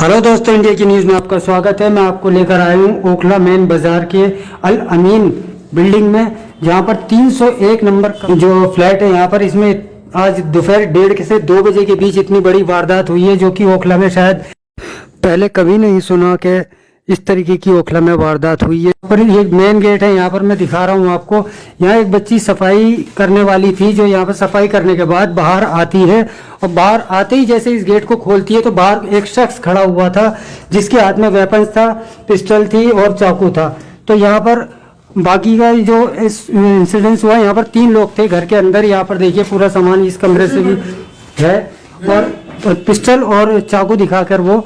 Hello दोस्तों, India की news में आपका स्वागत है। मैं आपको लेकर आया हूँ ओखला मेन बाज़ार के अल अमीन बिल्डिंग में, जहाँ पर 301 नंबर का जो फ्लैट है, यहाँ पर इसमें आज दोपहर 1:30 से 2 बजे के बीच इतनी बड़ी वारदात हुई है, जो कि ओखला में शायद पहले कभी नहीं सुना कि इस तरीके की ओखला में वारदात हुई है। पर ये मेन गेट है, यहाँ पर मैं दिखा रहा हूँ आपको। यहाँ एक बच्ची सफाई करने वाली थी, जो यहाँ पर सफाई करने के बाद बाहर आती है और बाहर आते ही जैसे इस गेट को खोलती है तो बाहर एक शख्स खड़ा हुआ था, जिसके हाथ में वेपन्स था, पिस्टल थी और चाकू था। तो यहाँ पर बाकी का जो इस इंसिडेंस हुआ, यहाँ पर 3 लोग थे घर के अंदर। यहाँ पर देखिए पूरा सामान इस कमरे से भी है और पिस्टल और चाकू दिखाकर वो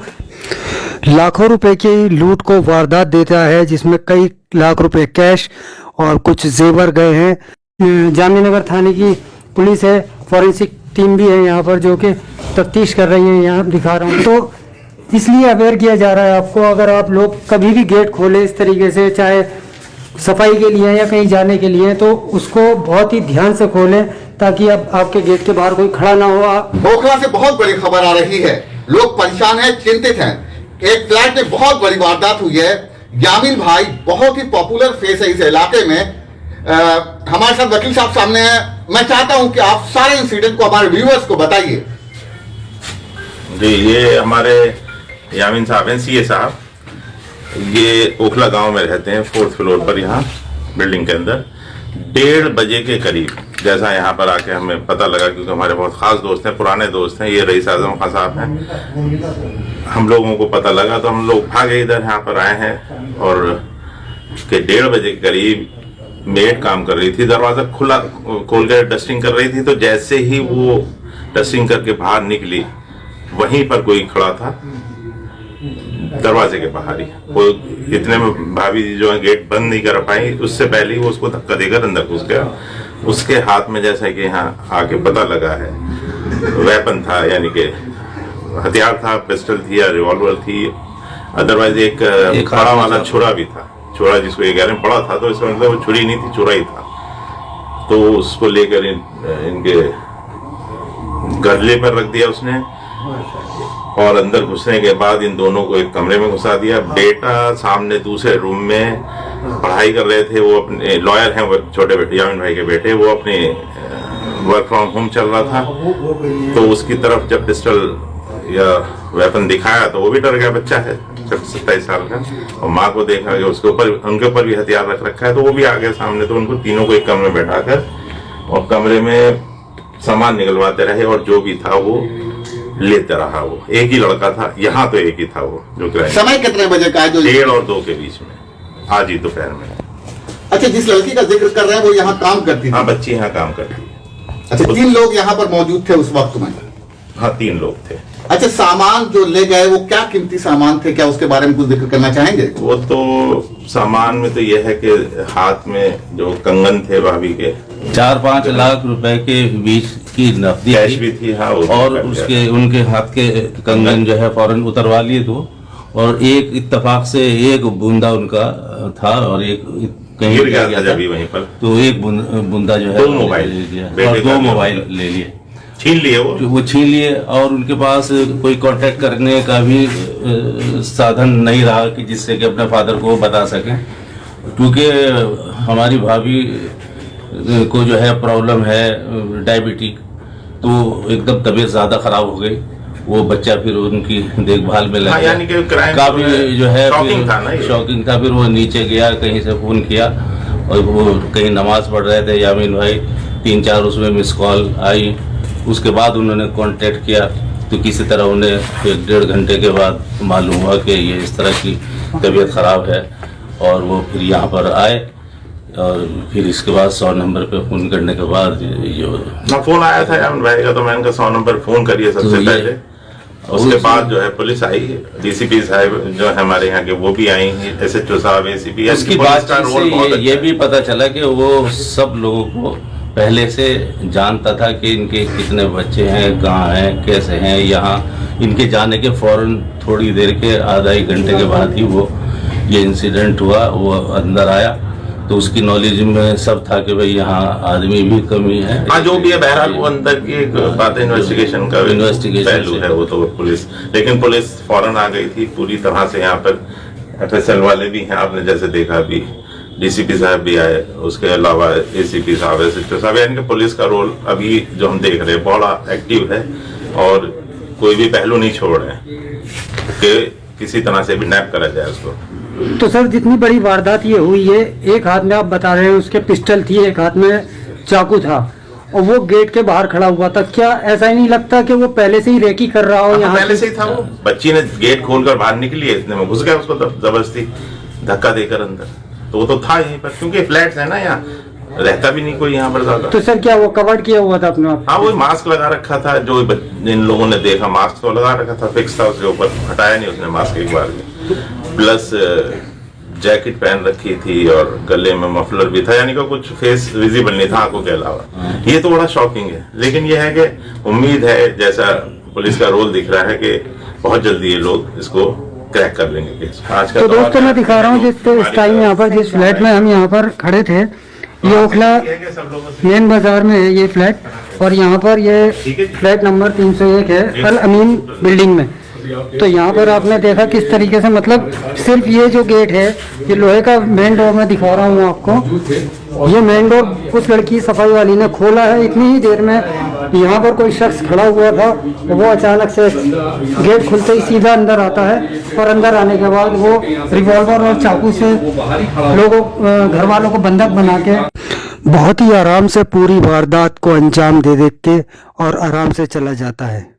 लाखों रुपए की लूट को वारदात देता है, जिसमें कई लाख रुपए कैश और कुछ जेवर गए हैं। जामनगर थाने की पुलिस है, फॉरेंसिक टीम भी है यहाँ पर, जो कि तफ्तीश कर रही है। यहाँ दिखा रहा हूँ, तो इसलिए अवेयर किया जा रहा है आपको। अगर आप लोग कभी भी गेट खोले इस तरीके से, चाहे सफाई के लिए या कहीं जाने के लिए, तो उसको बहुत ही ध्यान से खोलें, ताकि अब आपके गेट के बाहर कोई खड़ा ना हो। ओखला से बहुत बड़ी खबर आ रही है। लोग परेशान हैं, चिंतित हैं। एक फ्लैट में बहुत बड़ी वारदात हुई है। यामीन भाई बहुत ही पॉपुलर फेस है इस इलाके में। हमारे साथ वकील साहब सामने हैं। मैं चाहता हूं कि आप सारे इंसिडेंट को हमारे व्यूअर्स को बताइए। जी, ये हमारे यामीन साहब हैं, सीए साहब। ये ओखला गांव में रहते हैं, 4th फ्लोर पर, यहाँ बिल्डिंग के अंदर। 1:30 बजे के करीब जैसा यहाँ पर आके हमें पता लगा, क्योंकि हमारे बहुत खास दोस्त हैं, पुराने दोस्त हैं, ये रईस आजम खान साहब हैं। हम लोगों को पता लगा तो हम लोग भागे इधर यहाँ पर आए हैं। और के 1:30 बजे के करीब मेड काम कर रही थी, दरवाजा खुला खोल कर डस्टिंग कर रही थी। तो जैसे ही वो डस्टिंग करके बाहर निकली, वहीं पर कोई खड़ा था दरवाजे के बाहर ही। वो इतने में भाभी जी जो है गेट बंद नहीं कर पाई, उससे पहले ही वो उसको धक्का देकर अंदर घुस गया। उसके हाथ में, जैसा कि यहाँ आके पता लगा है, वेपन था, यानी कि हथियार था, पिस्टल थी या रिवॉल्वर थी। अदरवाइज एक बड़ा वाला छुरा भी था, छुरा जिसको ये कह रहे हैं बड़ा था, तो इसका मतलब वो छुरी नहीं थी, छुरा ही था। तो उसको लेकर इनके गले पर रख दिया उसने, और अंदर घुसने के बाद इन दोनों को एक कमरे में घुसा दिया। बेटा सामने दूसरे रूम में पढ़ाई कर रहे थे, वो अपने लॉयर हैं, वो छोटे बेटे यामीन भाई के बेटे, वो अपने वर्क फ्रॉम होम चल रहा था। तो उसकी तरफ जब पिस्टल या वेपन दिखाया तो वो भी डर गया, बच्चा है 27 साल का, और माँ को देखा कि उसके ऊपर, उनके ऊपर भी हथियार रख रखा है, तो वो भी आ गए सामने। तो उनको तीनों को एक कमरे में बैठाकर और कमरे में सामान निकलवाते रहे, और जो भी था वो लेते रहा। वो एक ही लड़का था यहाँ, तो एक ही था वो जो समय कितने बजे का है? जो 1:30 और 2 के बीच में, आज ही दोपहर में। अच्छा, जिस लड़की का जिक्र कर रहे हैं वो यहाँ काम करती थी? हाँ, बच्ची यहाँ काम करती है। अच्छा, 3 लोग यहाँ पर मौजूद थे उस वक्त में? हाँ, 3 लोग थे। अच्छा, सामान जो ले गए वो क्या कीमती सामान थे? क्या उसके बारे में कुछ जिक्र करना चाहेंगे? वो तो सामान में तो यह है कि हाथ में जो कंगन थे भाभी के, 4-5 लाख रुपए के बीच की नकदी कैश भी थी। हाँ, और उसके उनके हाथ के कंगन जो है फौरन उतरवा लिए दो। और एक इत्तेफाक से एक बूंदा उनका था और एक कहीं गिर गया था जब भी वहीं पर, तो एक बूंदा जो है 2 मोबाइल ले लिया, और 2 मोबाइल ले लिए, छीन लिए वो छीन लिए। और उनके पास कोई कांटेक्ट करने का भी साधन नहीं रहा कि जिससे कि अपने फादर को बता सकें, क्योंकि हमारी भाभी को जो है प्रॉब्लम है डायबिटिक, तो एकदम तबीयत ज़्यादा ख़राब हो गई। वो बच्चा फिर उनकी देखभाल में लगा, यानी कि काफी जो है शॉकिंग था। फिर वो नीचे गया, कहीं से फ़ोन किया, और वो कहीं नमाज पढ़ रहे थे यामीन भाई, 3-4 उसमें मिस कॉल आई। उसके बाद उन्होंने कांटेक्ट किया, तो किसी तरह उन्हें 1-1.5 घंटे के बाद मालूम हुआ कि ये इस तरह की तबीयत ख़राब है। और वो फिर यहाँ पर आए, और फिर इसके बाद 100 नंबर पे फ़ोन करने के बाद जो फोन आया था यामीन भाई का, तो मैंने कहा 100 नंबर फ़ोन करिए सबसे पहले। उसके बाद जो है पुलिस आई, डीसीपी साहब जो है हमारे यहाँ के वो भी आई, SHO साहब, ACP। उसकी बात से ये भी पता चला कि वो सब लोगों को पहले से जानता था कि इनके कितने बच्चे हैं, कहाँ हैं, कैसे हैं। यहाँ इनके जाने के फौरन थोड़ी देर के, आधा 1 घंटे के बाद ही वो ये इंसिडेंट हुआ। वो अंदर आया तो उसकी नॉलेज में सब था कि भाई यहाँ आदमी भी कमी है। हाँ, जो भी है बहरहाल वो अंदर की एक बात है, इन्वेस्टिगेशन का पहलू है वो तो पुलिस, लेकिन पुलिस फौरन आ गई थी पूरी तरह से। यहाँ पर FSL वाले भी हैं, आपने जैसे देखा अभी DCP साहब भी आए, उसके अलावा ACP साहब, SHO साहब, यानी कि पुलिस का रोल अभी जो हम देख रहे हैं बड़ा एक्टिव है और कोई भी पहलू नहीं छोड़ रहे हैं कि किसी तरह से भी नैप करा जाए उसको। तो सर जितनी बड़ी वारदात ये हुई है, एक हाथ में आप बता रहे हैं उसके पिस्टल थी, एक हाथ में चाकू था और वो गेट के बाहर खड़ा हुआ था, क्या ऐसा ही नहीं लगता कि वो पहले से ही रेकी कर रहा हो? यहाँ पहले से ही था वो, बच्ची ने गेट खोलकर बाहर निकली है, इतने में घुस गया उसको जबरदस्ती धक्का देकर अंदर, तो वो तो था यहीं पर, क्योंकि फ्लैट्स है ना, यहाँ रहता भी नहीं कोई यहाँ पर ज्यादा। तो सर क्या वो कवर्ड किया हुआ था अपने आप? हाँ, वो मास्क लगा रखा था, जो इन लोगों ने देखा मास्क तो लगा रखा था, फिक्स था, उसके ऊपर हटाया नहीं उसने मास्क एक बार भी, प्लस जैकेट पहन रखी थी और गले में मफलर भी था, यानी कि कुछ फेस विजिबल नहीं था आंखों के अलावा। ये तो बड़ा शॉकिंग है, लेकिन ये है कि उम्मीद है, जैसा पुलिस का रोल दिख रहा है, कि बहुत जल्दी ये लोग इसको क्रैक कर लेंगे। आज का तो दोस्तों मैं दिखा रहा हूँ जिस टाइम यहाँ पर जिस फ्लैट में हम यहाँ पर खड़े थे, ये ओखला मेन बाजार में है ये फ्लैट, और यहाँ पर ये फ्लैट नंबर 301 है अल अमीन बिल्डिंग में। तो यहाँ पर आपने देखा किस तरीके से, मतलब सिर्फ ये जो गेट है, ये लोहे का मेन डोर में दिखा रहा हूँ आपको, ये मेन डोर उस लड़की सफाई वाली ने खोला है, इतनी ही देर में यहाँ पर कोई शख्स खड़ा हुआ था, वो अचानक से गेट खुलते ही सीधा अंदर आता है, और अंदर आने के बाद वो रिवॉल्वर और चाकू से लोगों घर वालों को बंधक बना के बहुत ही आराम से पूरी वारदात को अंजाम दे के और आराम से चला जाता है।